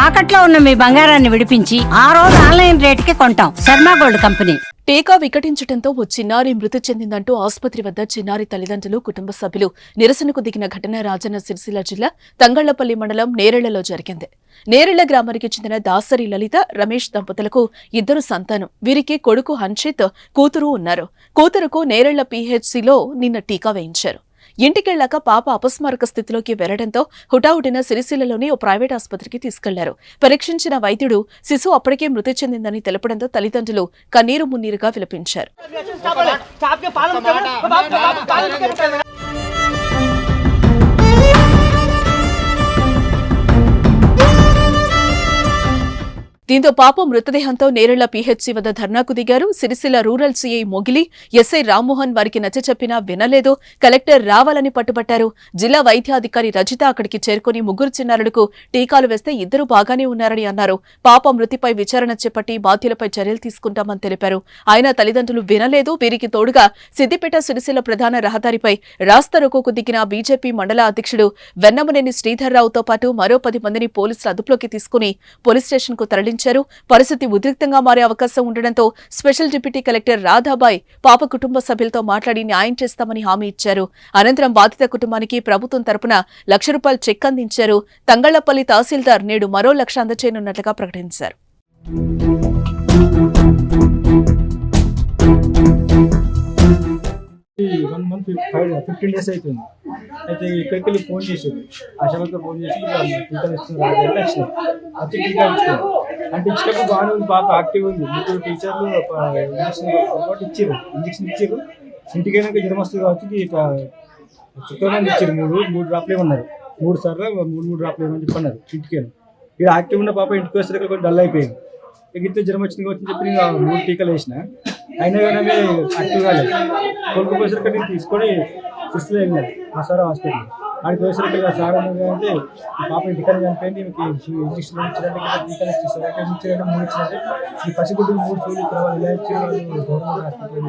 తాకట్లో ఉన్న మీ బంగారాన్ని విడిపించి ఆ రోజు ఆన్లైన్ రేటుకి కొంటాం. Sharma gold company. టీకా వికటించడంతో ఓ చిన్నారి మృతి చెందిందంటూ ఆసుపత్రి వద్ద చిన్నారి తల్లిదండ్రులు, కుటుంబ సభ్యులు నిరసనకు దిగిన ఘటన రాజన్న సిరిసిల్ల జిల్లా తంగళ్లపల్లి మండలం నేరెళ్లలో జరిగింది. నేరెళ్ల గ్రామానికి చెందిన దాసరి లలిత, రమేష్ దంపతులకు 2 సంతానం. వీరికి కొడుకు హన్షిత్, కూతురు ఉన్నారు. కూతురుకు నేరెళ్ల పీహెచ్సీలో నిన్న టీకా వేయించారు. ఇంటికెళ్లాక పాప అపస్మారక స్థితిలోకి వెళ్లడంతో హుటాహుటిన సిరిసిల్లలోని ఓ ప్రైవేట్ ఆసుపత్రికి తీసుకెళ్లారు. పరీక్షించిన వైద్యుడు శిశువు అప్పటికే మృతి చెందిందని తెలపడంతో తల్లిదండ్రులు కన్నీరు మున్నీరుగా విలపించారు. దీంతో పాప మృతదేహంతో నేరెళ్ల పీహెచ్సీ వద్ద ధర్నాకు దిగారు. సిరిసిల్ల రూరల్ సీఐ మొగిలి, ఎస్ఐ రామ్మోహన్ వారికి నచ్చచెప్పినా వినలేదు. కలెక్టర్ రావాలని పట్టుబట్టారు. జిల్లా వైద్యాధికారి రజిత అక్కడికి చేరుకుని 3 చిన్నారులకు టీకాలు వేస్తే 2 బాగానే ఉన్నారని అన్నారు. పాప మృతిపై విచారణ చేపట్టి బాధ్యులపై చర్యలు తీసుకుంటామని తెలిపారు. అయినా తల్లిదండ్రులు వినలేదు. వీరికి తోడుగా సిద్దిపేట సిరిసిల్ల ప్రధాన రహదారిపై రాస్తారోకోకు దిగిన బీజేపీ మండల అధ్యక్షుడు వెన్నమనేని శ్రీధర్రావుతో పాటు మరో 10 మందిని పోలీసులు అదుపులోకి తీసుకుని పోలీస్ స్టేషన్ కు తరలించారు. పరిస్థితి ఉద్రిక్తంగా మారే అవకాశం ఉండడంతో స్పెషల్ డిప్యూటీ కలెక్టర్ రాధాబాయ్ పాప కుటుంబ సభ్యులతో మాట్లాడి న్యాయం చేస్తామని హామీ ఇచ్చారు. అనంతరం బాధిత కుటుంబానికి ప్రభుత్వం తరపున ₹1,00,000 చెక్ అందించారు. తంగళ్లపల్లి తహసీల్దార్ నేడు మరో 1,00,000 అందజేయనున్నట్లుగా ప్రకటించారు. వన్ మంత్ 15 days అవుతుంది. అయితే ఇక్కడికి వెళ్ళి ఫోన్ చేసేది, ఆశావర్కర్ ఫోన్ చేసి టీకా ఇస్తున్నారు అంటే వచ్చినాయి. వచ్చి టీకా ఇచ్చుకున్నాం అంటే ఇచ్చినప్పుడు బాగానే ఉంది, పాప యాక్టివ్ ఉంది. 3 టీచర్లు ఇంజక్షన్ ఇచ్చారు. ఇంటికైనాక జ్వరం వస్తుంది కాబట్టి చుట్టూ ఇచ్చారు. 3 డ్రాప్లు ఏమన్నారు, 3 సార్లు 3 డ్రాప్లు ఏమని చెప్పన్నారు. ఇంటికి ఇక్కడ యాక్టివ్ ఉన్న పాప ఇంటికి వస్తే కొంచెం డల్ అయిపోయింది. ఇంత జ్వరం వచ్చింది కాబట్టి చెప్పి నేను 3 టీకాలు వేసిన, అయినా కానీ యాక్టివ్ కాలేదు. కొనుక్కోసరికి నేను తీసుకొని సిస్టర్లో వెళ్ళాను ఆ సార్ హాస్పిటల్. ఆడికి పోయేసరికి సార్ అంటే పాప ఇంటికన్నా చనిపోయింది, మీకు ఇంజక్షన్ ఇచ్చినట్టు టీకాలు ఇచ్చేస్తారు. 3 ఇచ్చినట్టే ఈ పసిగుడ్డుకు 3 సూర్యులు తర్వాత ఇలా ఇచ్చి గవర్నమెంట్ హాస్పిటల్